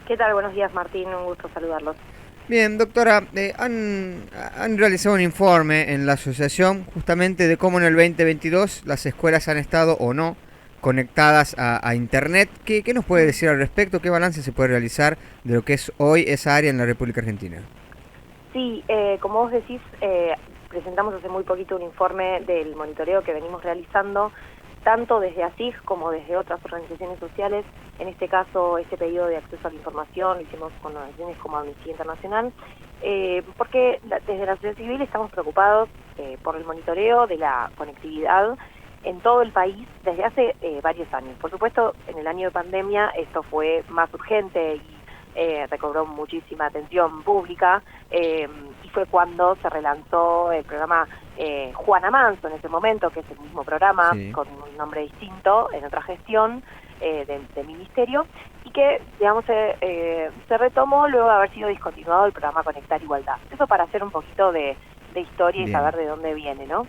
¿Qué tal? Buenos días, Martín. Un gusto saludarlos. Bien, doctora, han realizado un informe en la asociación justamente de cómo en el 2022 las escuelas han estado o no conectadas a Internet. ¿Qué nos puede Mm. decir al respecto? ¿Qué balance se puede realizar de lo que es hoy esa área en la República Argentina? Sí, como vos decís, presentamos hace muy poquito un informe del monitoreo que venimos realizando, tanto desde ASIG como desde otras organizaciones sociales. En este caso, este pedido de acceso a la información lo hicimos con organizaciones como Amnistía Internacional, porque desde la sociedad civil estamos preocupados por el monitoreo de la conectividad en todo el país desde hace varios años. Por supuesto, en el año de pandemia esto fue más urgente y recobró muchísima atención pública, y fue cuando se relanzó el programa Juana Manso en ese momento, que es el mismo programa Sí. con un nombre distinto en otra gestión del ministerio, y que, digamos, se retomó luego de haber sido discontinuado el programa Conectar Igualdad. Eso para hacer un poquito de historia y Bien. saber de dónde viene, ¿no?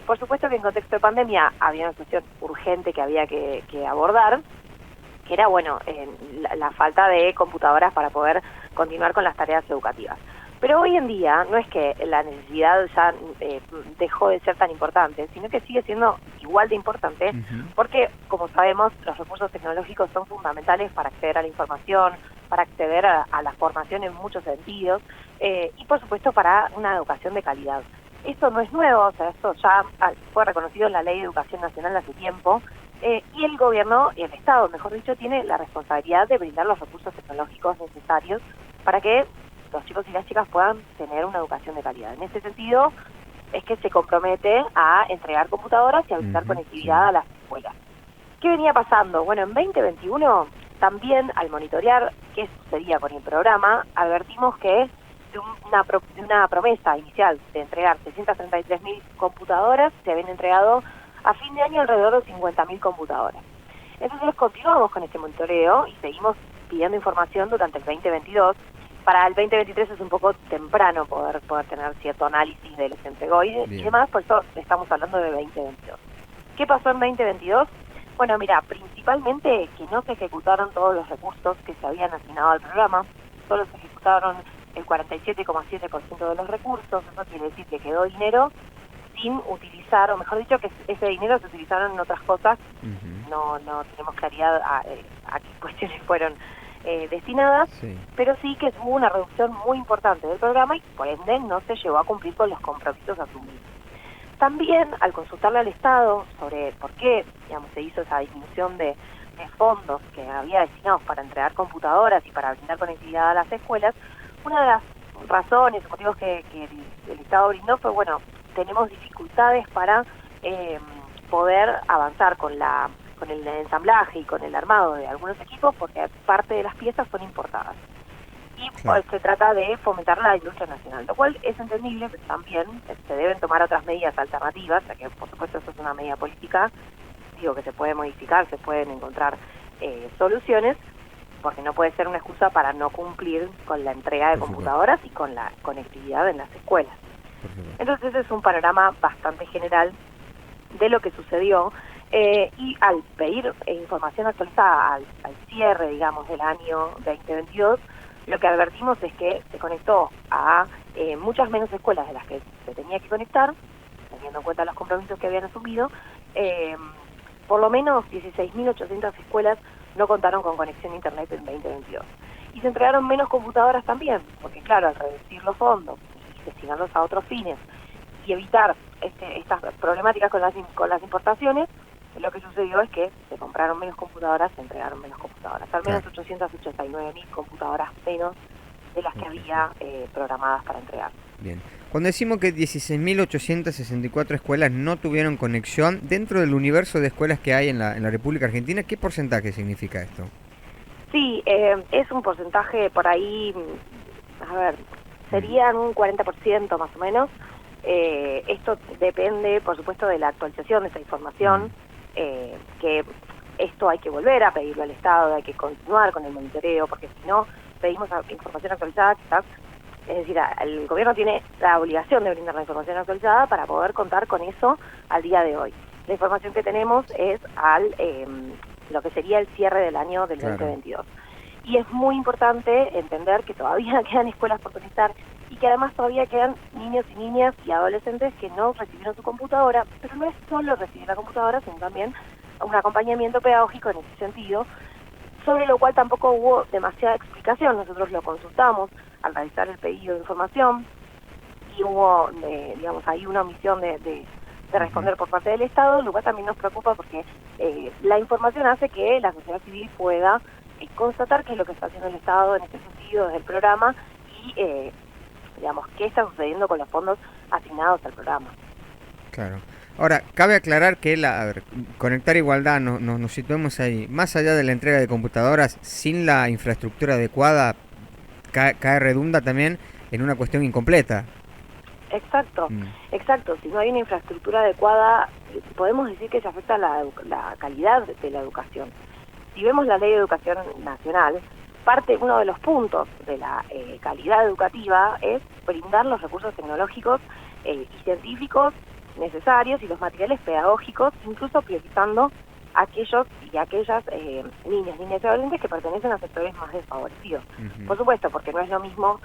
Por supuesto que en contexto de pandemia había una situación urgente que había que abordar, que era, bueno, la falta de computadoras para poder continuar con las tareas educativas. Pero hoy en día no es que la necesidad ya dejó de ser tan importante, sino que sigue siendo igual de importante, Ujú. porque, como sabemos, los recursos tecnológicos son fundamentales para acceder a la información, para acceder a la formación en muchos sentidos, y por supuesto para una educación de calidad. Esto no es nuevo, o sea, esto ya fue reconocido en la Ley de Educación Nacional hace tiempo, y el gobierno, y el Estado, mejor dicho, tiene la responsabilidad de brindar los recursos tecnológicos necesarios para que los chicos y las chicas puedan tener una educación de calidad. En ese sentido, es que se compromete a entregar computadoras y a brindar Ujú. conectividad Sí. a las escuelas. ¿Qué venía pasando? Bueno, en 2021, también al monitorear qué sucedía con el programa, advertimos que de una promesa inicial de entregar 633.000 computadoras, se habían entregado a fin de año alrededor de 50.000 computadoras. Entonces continuamos con este monitoreo y seguimos pidiendo información durante el 2022. Para el 2023 es un poco temprano poder tener cierto análisis de los entregó y Bien. demás, por eso estamos hablando de 2022. ¿Qué pasó en 2022? Bueno, mira, principalmente que no se ejecutaron todos los recursos que se habían asignado al programa, solo se ejecutaron el 47,7% de los recursos. Eso quiere decir que quedó dinero sin utilizar, o mejor dicho, que ese dinero se utilizaron en otras cosas. Ujú. No tenemos claridad a qué cuestiones fueron destinadas, Sí. pero sí que hubo una reducción muy importante del programa y por ende no se llegó a cumplir con los compromisos asumidos. También, al consultarle al Estado sobre por qué, digamos, se hizo esa disminución de fondos que había destinados para entregar computadoras y para brindar conectividad a las escuelas, una de las razones o motivos que el Estado brindó fue, bueno, tenemos dificultades para poder avanzar con el ensamblaje y con el armado de algunos equipos porque parte de las piezas son importadas y Claro. pues, se trata de fomentar la industria nacional, lo cual es entendible, pero también se deben tomar otras medidas alternativas, ya que por supuesto eso es una medida política, digo que se puede modificar, se pueden encontrar soluciones, porque no puede ser una excusa para no cumplir con la entrega de Por supuesto. computadoras y con la conectividad en las escuelas. Por supuesto. Entonces ese es un panorama bastante general de lo que sucedió, y al pedir información actualizada al cierre, digamos, del año 2022, lo que advertimos es que se conectó a muchas menos escuelas de las que se tenía que conectar, teniendo en cuenta los compromisos que habían asumido. eh, por lo menos 16.800 escuelas no contaron con conexión a Internet en 2022. Y se entregaron menos computadoras también, porque claro, al reducir los fondos y destinarlos a otros fines y evitar estas problemáticas con las importaciones, lo que sucedió es que se compraron menos computadoras, se entregaron menos computadoras, al menos Claro. 889.000 computadoras menos de las que Ok. había programadas para entregar. Bien. Cuando decimos que 16.864 escuelas no tuvieron conexión, dentro del universo de escuelas que hay en la República Argentina, ¿qué porcentaje significa esto? Sí, es un porcentaje por ahí, a ver, Mm. serían un 40% más o menos. Esto depende, por supuesto, de la actualización de esta Mm. información, que esto hay que volver a pedirlo al Estado, hay que continuar con el monitoreo, porque si no pedimos información actualizada, quizás, es decir, el gobierno tiene la obligación de brindar la información actualizada para poder contar con eso al día de hoy. La información que tenemos es lo que sería el cierre del año del Claro. 2022. Y es muy importante entender que todavía quedan escuelas por conectar y que además todavía quedan niños y niñas y adolescentes que no recibieron su computadora, pero no es solo recibir la computadora, sino también un acompañamiento pedagógico en ese sentido, sobre lo cual tampoco hubo demasiada explicación. Nosotros lo consultamos al realizar el pedido de información y hubo, digamos, ahí una omisión de responder por parte del Estado, lo cual también nos preocupa porque la información hace que la sociedad civil pueda constatar qué es lo que está haciendo el Estado en este sentido desde el programa y, digamos, qué está sucediendo con los fondos asignados al programa. Claro. Ahora, cabe aclarar que Conectar Igualdad, nos situemos ahí, más allá de la entrega de computadoras, sin la infraestructura adecuada, redunda también en una cuestión incompleta. Exacto, exacto. Si no hay una infraestructura adecuada, podemos decir que se afecta la calidad de la educación. Si vemos la Ley de Educación Nacional, uno de los puntos de la calidad educativa es brindar los recursos tecnológicos y científicos necesarios y los materiales pedagógicos, incluso priorizando a aquellos y aquellas niñas y adolescentes que pertenecen a sectores más desfavorecidos. Por supuesto, porque no es lo mismo,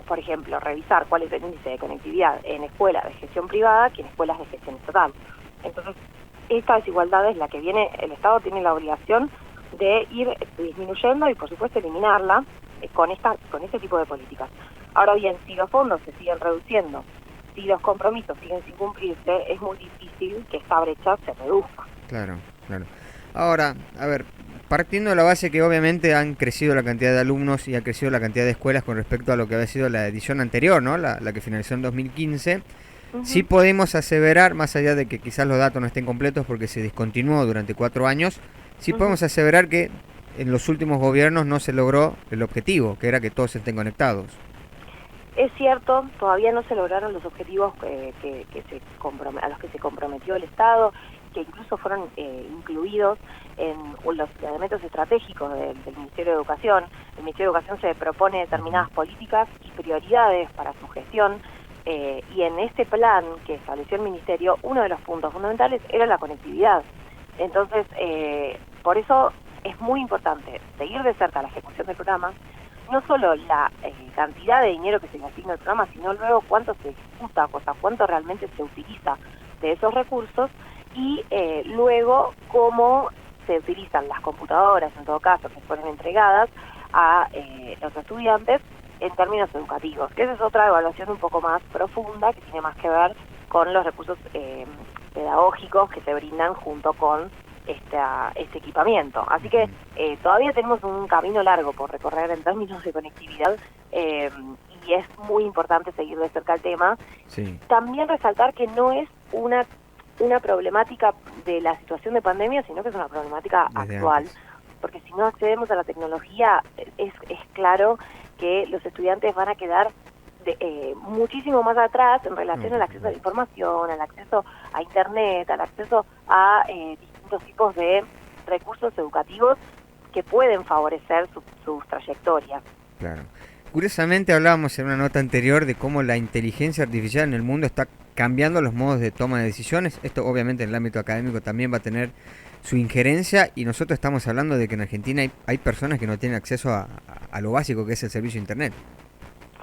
por ejemplo, revisar cuál es el índice de conectividad en escuelas de gestión privada que en escuelas de gestión estatal. Entonces, esta desigualdad es la que el Estado tiene la obligación de ir disminuyendo y, por supuesto, eliminarla con este tipo de políticas. Ahora bien, si los fondos se siguen reduciendo, si los compromisos siguen sin cumplirse, es muy difícil que esta brecha se reduzca. Claro, claro. Ahora, partiendo de la base que obviamente han crecido la cantidad de alumnos y ha crecido la cantidad de escuelas con respecto a lo que había sido la edición anterior, ¿no? La que finalizó en 2015, sí podemos aseverar, más allá de que quizás los datos no estén completos porque se discontinuó durante 4 años, sí podemos aseverar que en los últimos gobiernos no se logró el objetivo, que era que todos estén conectados. Es cierto, todavía no se lograron los objetivos a los que se comprometió el Estado, que incluso fueron incluidos en los elementos estratégicos del Ministerio de Educación. El Ministerio de Educación se propone determinadas políticas y prioridades para su gestión, y en este plan que estableció el Ministerio, uno de los puntos fundamentales era la conectividad. Entonces, por eso es muy importante seguir de cerca la ejecución del programa, no solo la cantidad de dinero que se le asigna al programa, sino luego cuánto se ejecuta, o sea, cuánto realmente se utiliza de esos recursos y luego cómo se utilizan las computadoras, en todo caso, que fueron entregadas a los estudiantes en términos educativos, que esa es otra evaluación un poco más profunda que tiene más que ver con los recursos pedagógicos que se brindan junto con este equipamiento. Así que todavía tenemos un camino largo por recorrer en términos de conectividad y es muy importante seguir de cerca el tema. Sí. También resaltar que no es una problemática de la situación de pandemia, sino que es una problemática actual, porque si no accedemos a la tecnología es claro que los estudiantes van a quedar muchísimo más atrás en relación al acceso a la información, al acceso a internet, al acceso a distintos tipos de recursos educativos que pueden favorecer sus trayectorias. Claro. Curiosamente hablábamos en una nota anterior de cómo la inteligencia artificial en el mundo está cambiando los modos de toma de decisiones. Esto obviamente en el ámbito académico también va a tener su injerencia y nosotros estamos hablando de que en Argentina hay personas que no tienen acceso a lo básico que es el servicio de internet.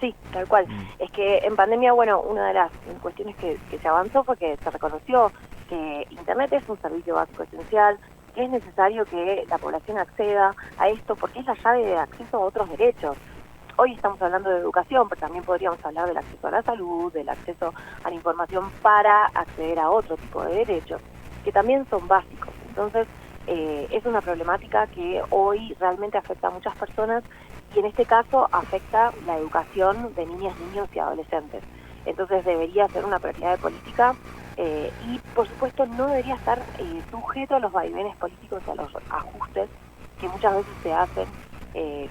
Sí, tal cual. Es que en pandemia, bueno, una de las cuestiones que se avanzó fue que se reconoció que Internet es un servicio básico esencial, que es necesario que la población acceda a esto porque es la llave de acceso a otros derechos. Hoy estamos hablando de educación, pero también podríamos hablar del acceso a la salud, del acceso a la información para acceder a otro tipo de derechos, que también son básicos. Entonces, es una problemática que hoy realmente afecta a muchas personas y en este caso afecta la educación de niñas, niños y adolescentes. Entonces debería ser una prioridad de política y por supuesto no debería estar sujeto a los vaivenes políticos y a los ajustes que muchas veces se hacen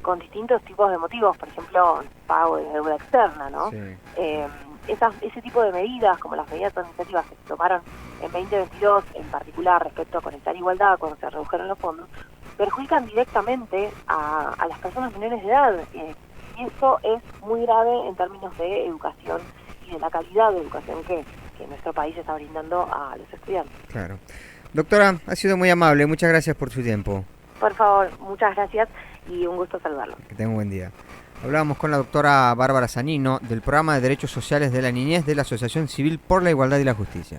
con distintos tipos de motivos, por ejemplo, pago de deuda externa, ¿no? Sí. Ese tipo de medidas, como las medidas administrativas que se tomaron en 2022, en particular respecto a Conectar Igualdad, cuando se redujeron los fondos, perjudican directamente a las personas menores de edad. Y eso es muy grave en términos de educación y de la calidad de educación que nuestro país está brindando a los estudiantes. Claro. Doctora, ha sido muy amable. Muchas gracias por su tiempo. Por favor, muchas gracias. y un gusto saludarlo. Que tenga un buen día. Hablábamos con la doctora Bárbara Zanino del Programa de Derechos Sociales de la Niñez de la Asociación Civil por la Igualdad y la Justicia.